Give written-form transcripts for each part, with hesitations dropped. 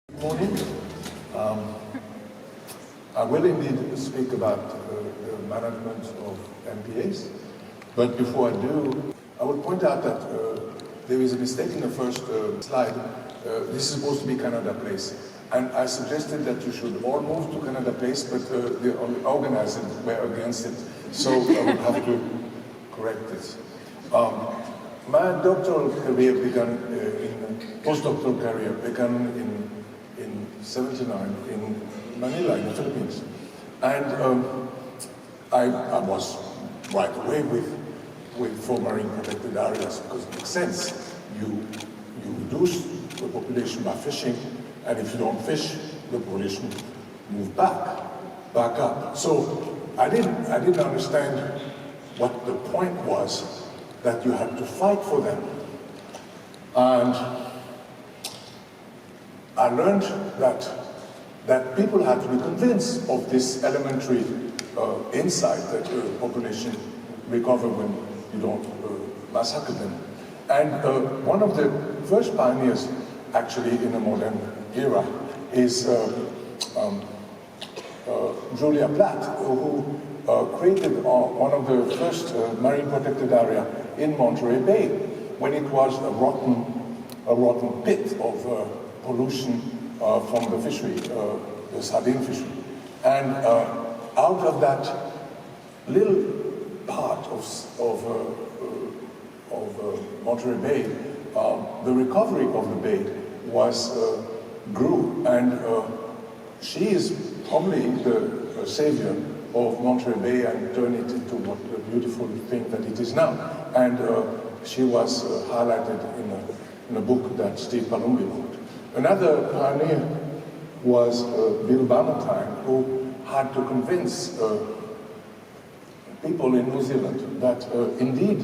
Good morning. I will indeed speak about the management of MPAs, but before I do, I will point out that there is a mistake in the first slide. This is supposed to be Canada Place, and I suggested that you should all move to Canada Place, but the organizers were against it, so I will have to correct this. My doctoral career began, postdoctoral career began in 79 in Manila, in the Philippines. And I was right away with four marine protected areas because it makes sense. You reduce the population by fishing, and if you don't fish, the population moves back up. So I didn't understand what the point was that you had to fight for them. And I learned that people had to be convinced of this elementary insight that population recover when you don't massacre them. And one of the first pioneers, actually, in a modern era, is Julia Platt, who created one of the first marine protected area in Monterey Bay, when it was a rotten pit of pollution from the fishery, the sardine fishery. And out of that little part of Monterey Bay, the recovery of the bay grew, and she is probably the savior of Monterey Bay and turned it into what a beautiful thing that it is now. And she was highlighted in a book that Steve Palumbi wrote. Another pioneer was Bill Ballantyne, who had to convince people in New Zealand that indeed,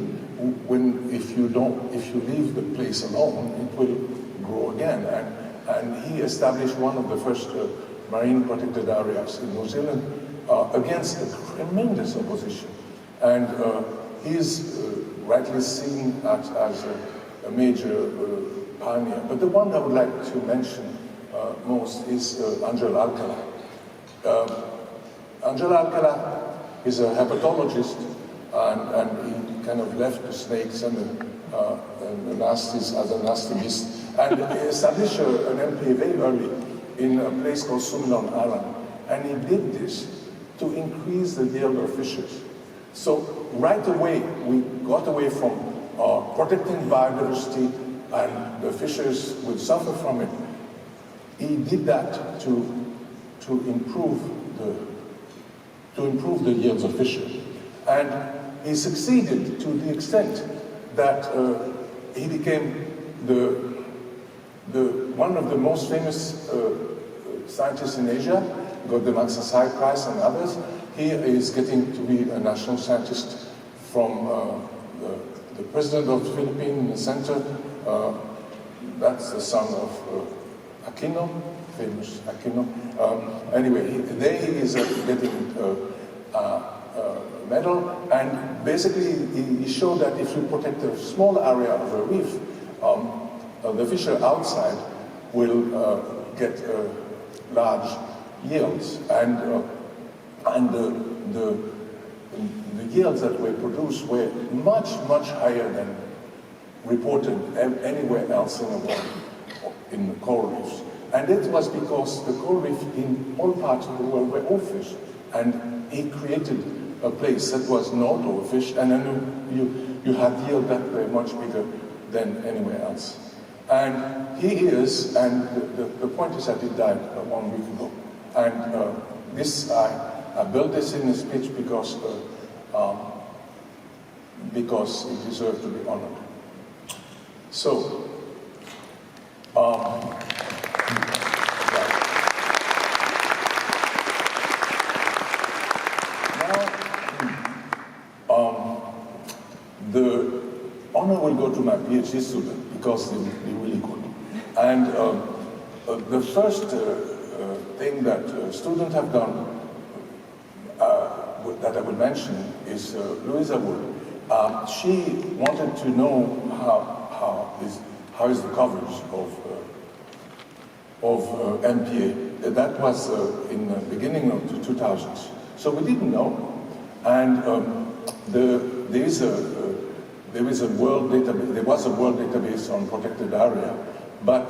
if you leave the place alone, it will grow again. And he established one of the first marine protected areas in New Zealand against a tremendous opposition. And he is rightly seen as a major pioneer. But the one I would like to mention most is Angel Alcala. Angel Alcala is a herpetologist, and he kind of left the snakes and the nasties as a nasty beast, and he established an MPA very early in a place called Sumilon Island. And he did this to increase the yield of fishes. So right away, we got away from protecting biodiversity, and the fishers would suffer from it. He did that to improve the yields of fishes. And he succeeded to the extent that he became one of the most famous scientists in Asia. He got the Magsaysay Prize and others. He is getting to be a national scientist from the president of the Philippines in the center. That's the son of Aquino, famous Aquino. Anyway, there he is getting a medal, and basically he showed that if you protect a small area of a reef, the fisher outside will get large yields, and the yields that were produced were much higher than reported anywhere else in the world, in the coral reefs. And it was because the coral reef in all parts of the world were overfished, and he created a place that was not overfished, and then you had yield that were much bigger than anywhere else. And he is, and the point is that he died 1 week ago. And I built this in a speech because it deserved to be honored. So, the honor will go to my PhD student because they're really good. And the first thing that students have done that I will mention is Ruiz. She wanted to know how is the coverage of MPA. That was in the beginning of the 2000s. So we didn't know. And there was a world database on protected area, but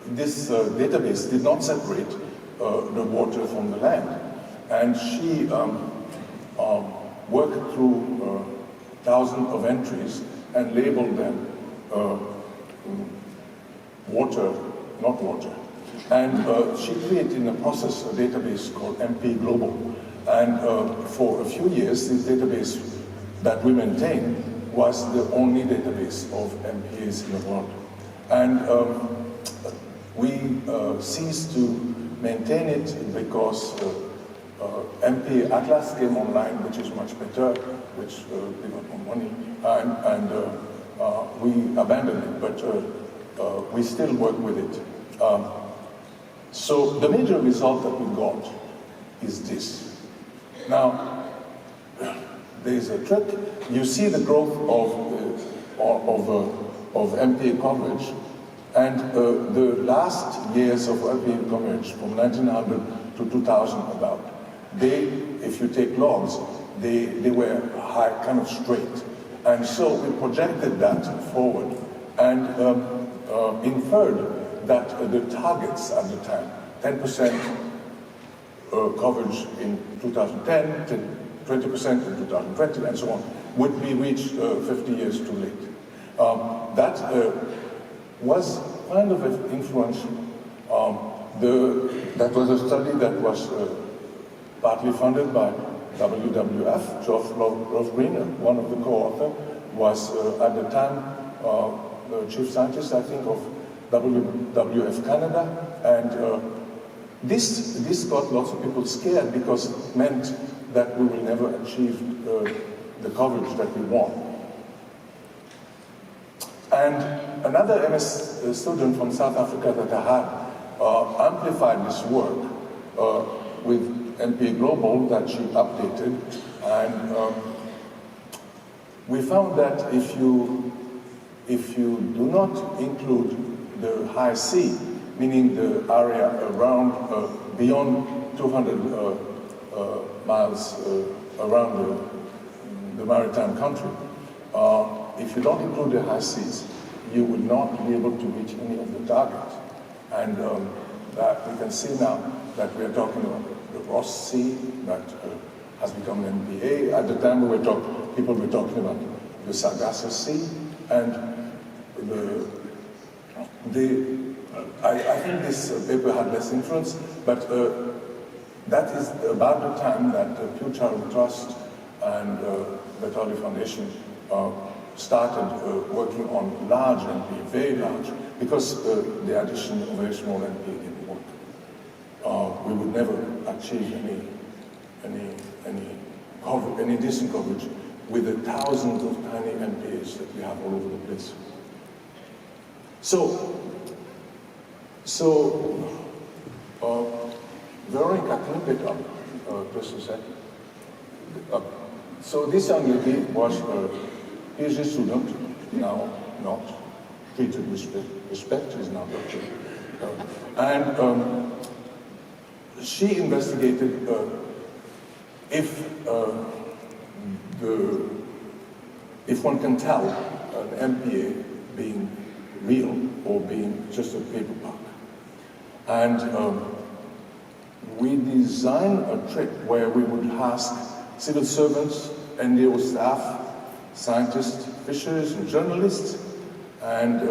this database did not separate the water from the land. And she worked through thousands of entries and labeled them water, not water. And she created in the process a database called MP Global. And for a few years, this database that we maintain was the only database of MPAs in the world. And we ceased to maintain it because MPA Atlas came online, which is much better, which we got more money, and we abandoned it, but we still work with it. So the major result that we got is this. Now, there's a trick. You see the growth of MPA coverage, and the last years of MPA coverage from 1900 to 2000 about, if you take logs, they were high, kind of straight. And so we projected that forward and inferred that the targets at the time, 10% coverage in 2010, 20% in 2020, and so on, would be reached 50 years too late. That was kind of influential. That was a study that was partly funded by WWF. Geoff Green, one of the co-authors, was at the time the chief scientist, I think, of WWF Canada, and this got lots of people scared because it meant that we will never achieve the coverage that we want. And another MS student from South Africa that I had amplified this work with MPA Global that she updated, and we found that if you do not include the high sea, meaning the area around, beyond 200 miles around the maritime country, if you don't include the high seas, you will not be able to reach any of the targets. And that we can see now that we are talking about the Ross Sea that has become an MPA. At the time people were talking about the Sargasso Sea, and I think this paper had less influence, but that is about the time that the Pew Charitable Trust and the Pauly Foundation started working on large MPA, very large, because the addition of very small MPA didn't work. We would never achieve any decent coverage with the thousands of tiny MPAs that we have all over the place. So Veronica, can you pick up just a second? So this young lady was a PhD student, now not treated with respect, is now doctor. And she investigated if one can tell an MPA being real or being just a paper park. And we designed a trick where we would ask civil servants, NGO staff, scientists, fishers, and journalists, and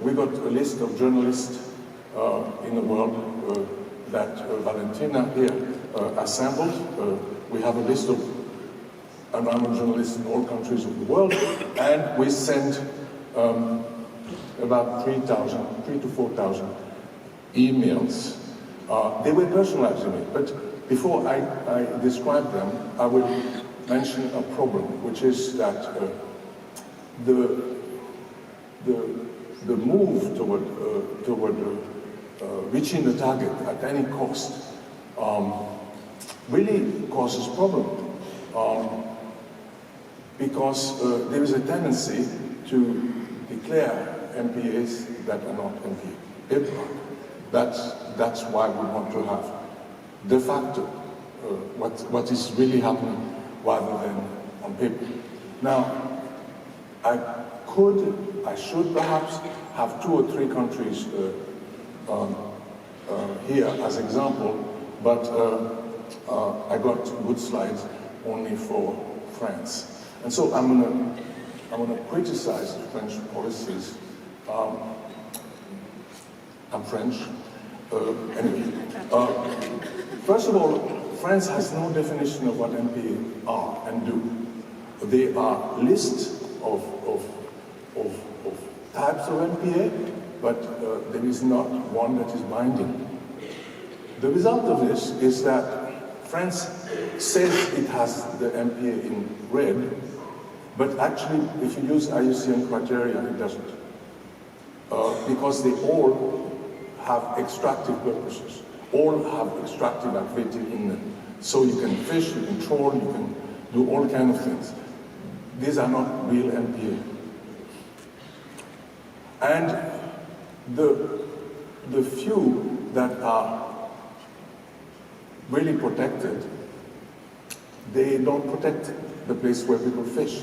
we got a list of journalists in the world that Valentina here assembled. We have a list of environmental journalists in all countries of the world, and we sent about 3,000 to 4,000 emails. They were personalized emails, but before I describe them, I will mention a problem, which is that the move toward reaching the target at any cost really causes problem, because there is a tendency to declare MPAs that are not MPA. IMPAC. That's why we want to have de facto what is really happening rather than on paper. Now, I should perhaps have 2 or 3 countries here as example, but I got good slides only for France. And so I'm gonna criticize French policies. I'm French. Anyway, first of all, France has no definition of what MPA are and do. They are lists of types of MPA, but there is not one that is binding. The result of this is that France says it has the MPA in red, but actually, if you use IUCN criteria, it doesn't. Because they all have extractive purposes, all have extractive activity in them. So you can fish, you can troll, you can do all kinds of things. These are not real MPA. And the few that are really protected, they don't protect the place where people fish.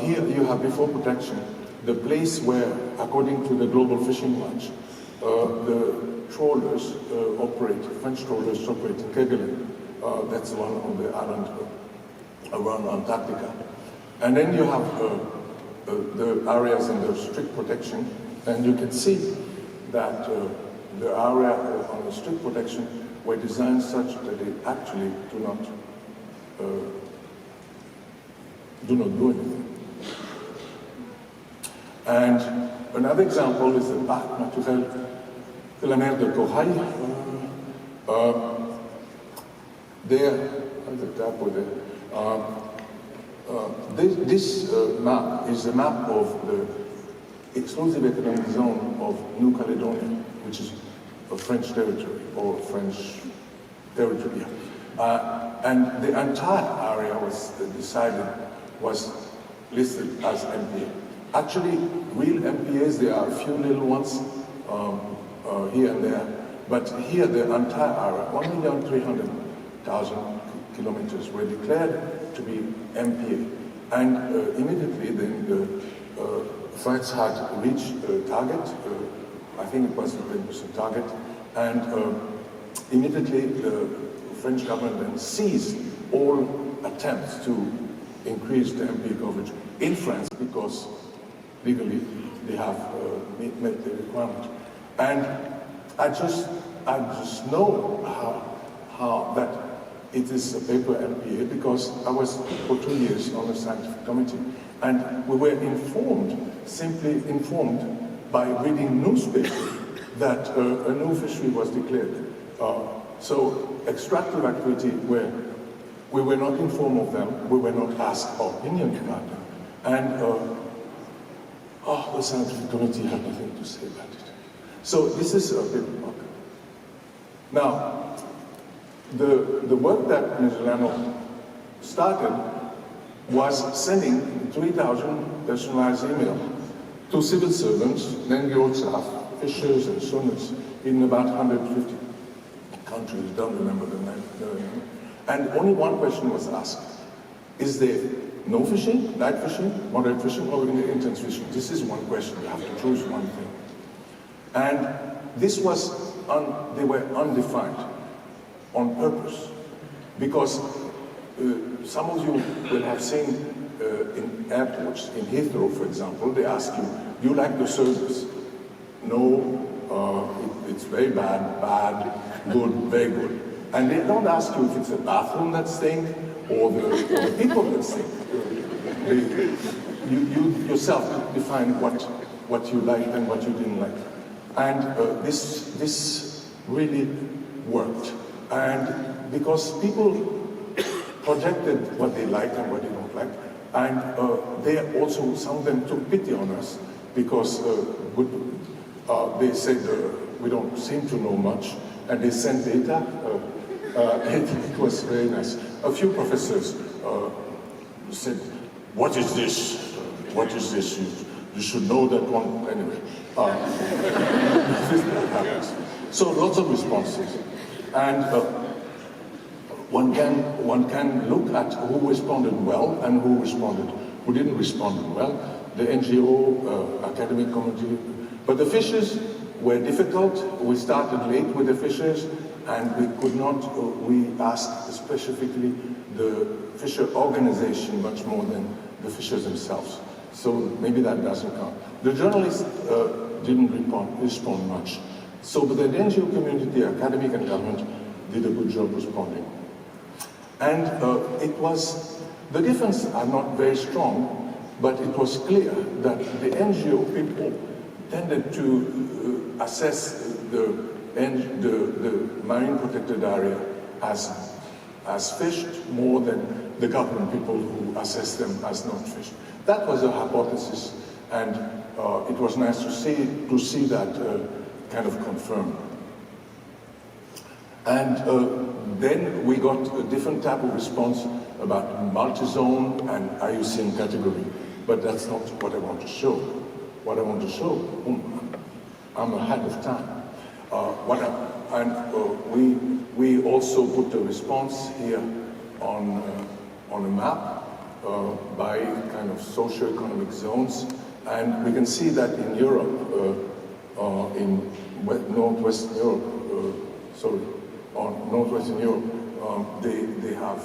Here you have before protection, the place where, according to the Global Fishing Watch, the trawlers operate, French trawlers operate in Kerguelen. That's one on the island around Antarctica. And then you have the areas under strict protection, and you can see that the area under strict protection were designed such that they actually do not do anything. And another example is the Parc Naturel de la Mer de Corail. This map is a map of the exclusive economic zone of New Caledonia, which is a French territory, or French territory. And the entire area was listed as MPA. Actually, real MPAs, there are a few little ones here and there, but here the entire area, 1,300,000 kilometers, were declared to be MPA. And immediately then France had reached a target, I think it was the 10% target, and immediately the French government then seized all attempts to increase the MPA coverage in France because legally they have met the requirement. And I just know how that it is a paper MPA because I was for 2 years on the scientific committee, and we were simply informed by reading newspaper that a new fishery was declared. So extractive activity where we were not informed of them, we were not asked our opinion about them, and the scientific committee had nothing to say about it. So this is a bit of. Now, the work that Mr. started was sending 3,000 personalized emails to civil servants, then you also have fishers and swimmers in about 150 countries, don't remember the name. And only one question was asked. Is there no fishing, light fishing, moderate fishing, or intense fishing? This is one question, you have to choose one thing. And this was, they were undefined on purpose, because some of you will have seen in airports, in Heathrow, for example, they ask you, do you like the service? No, it's very bad, good, very good. And they don't ask you if it's the bathroom that stinks or the people that stink. You yourself define what you liked and what you didn't like. And this really worked. And because people projected what they liked and what they don't like, and they also, some of them took pity on us because they said we don't seem to know much, and they sent data. It was very nice. A few professors said, what is this? What is this? You should know that one, anyway. This happens. So lots of responses. And one can look at who responded well and who didn't respond well. The NGO, academic community. But the fishers were difficult. We started late with the fishers, and we could not, we asked specifically the fisher organization much more than the fishers themselves. So maybe that doesn't count. The journalists didn't respond much. So but the NGO community, academic and government, did a good job responding. And the differences are not very strong, but it was clear that the NGO people tended to assess the marine protected area as fished more than the government people who assessed them as not fished. That was a hypothesis, and it was nice to see that kind of confirmed. And then we got a different type of response about multi-zone and IUCN category, but that's not what I want to show. What I want to show, I'm ahead of time. We also put a response here on a map by kind of socio-economic zones, and we can see that in Europe, in northwestern Europe, northwestern Europe, they have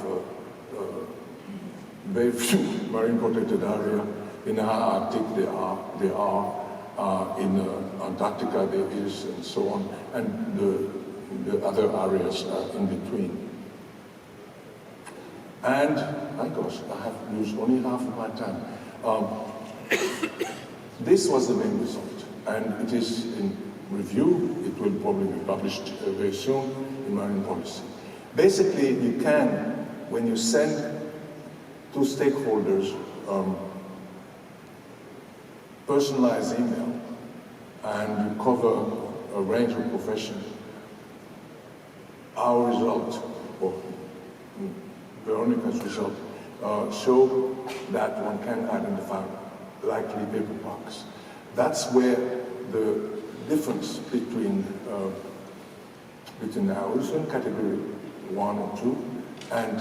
very few marine protected area. In the Arctic, there are in Antarctica there is, and so on, and the other areas are in between. And, my gosh, I have used only half of my time. This was the main result, and it is in review. It will probably be published very soon in Marine Policy. Basically, you can, when you send to stakeholders personalized email, and you cover a range of professions, our result, or Veronica's result, show that one can identify likely paper parks. That's where the difference between our ocean category 1 or 2 and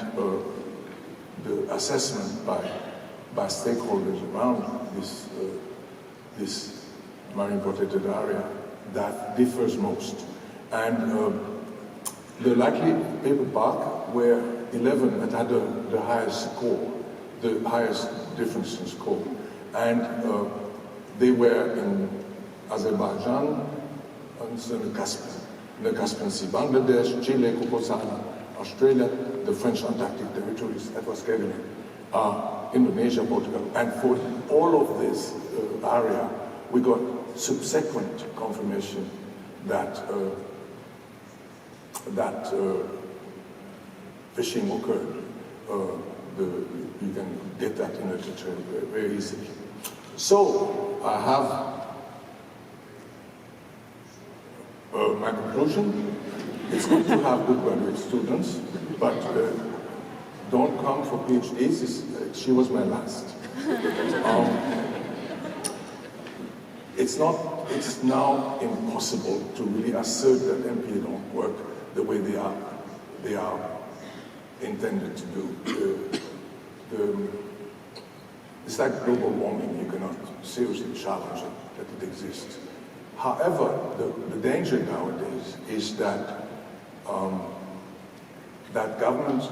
the assessment by stakeholders around this marine protected area, that differs most. And the likely paper park were 11 that had the highest score, the highest difference in score. And they were in Azerbaijan, and the Caspian Sea, Bangladesh, Chile, Kokosana, Australia, the French Antarctic territories, that was Kerguelen, Indonesia, Portugal. And for all of this area, we got subsequent confirmation that fishing occurred. You can get that in the literature very easily. So I have my conclusion. It's good to have good graduate students, but don't come for PhDs. She was my last. It's now impossible to really assert that MPA don't work the way they are intended to do. It's like global warming. You cannot seriously challenge it, that it exists. However, the danger nowadays is that that governments,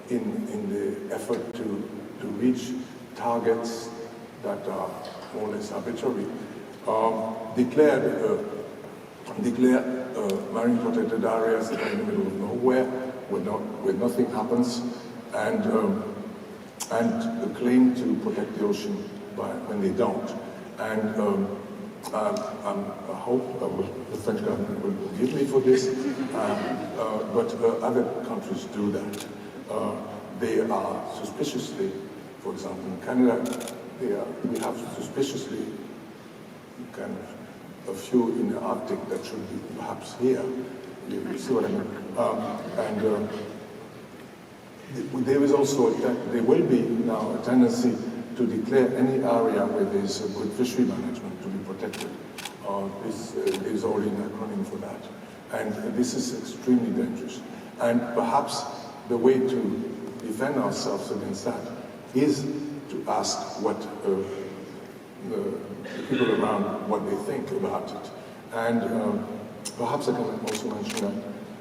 in the effort to reach targets that are more or less arbitrary, declare marine protected areas that are in the middle of nowhere, where nothing happens, and claim to protect the ocean when they don't. And I hope the French government will forgive me for this, but other countries do that. They are suspiciously, for example, in Canada, we have suspiciously kind of a few in the Arctic that should be perhaps here. You see what I mean? There is also there will be now a tendency to declare any area where there's a good fishery management to be protected. There's already an acronym for that. And this is extremely dangerous. And perhaps the way to defend ourselves against that is to ask what the people around what they think about it. And perhaps I can also mention that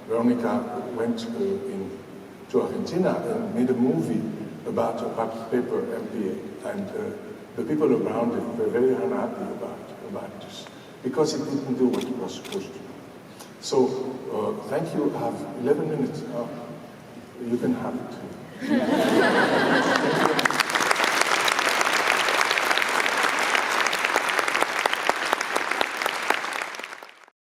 Veronica went to Argentina and made a movie about a paper MPA, and the people around it were very unhappy about this because it didn't do what it was supposed to do. So thank you. I have 11 minutes. You can have it. Thank you.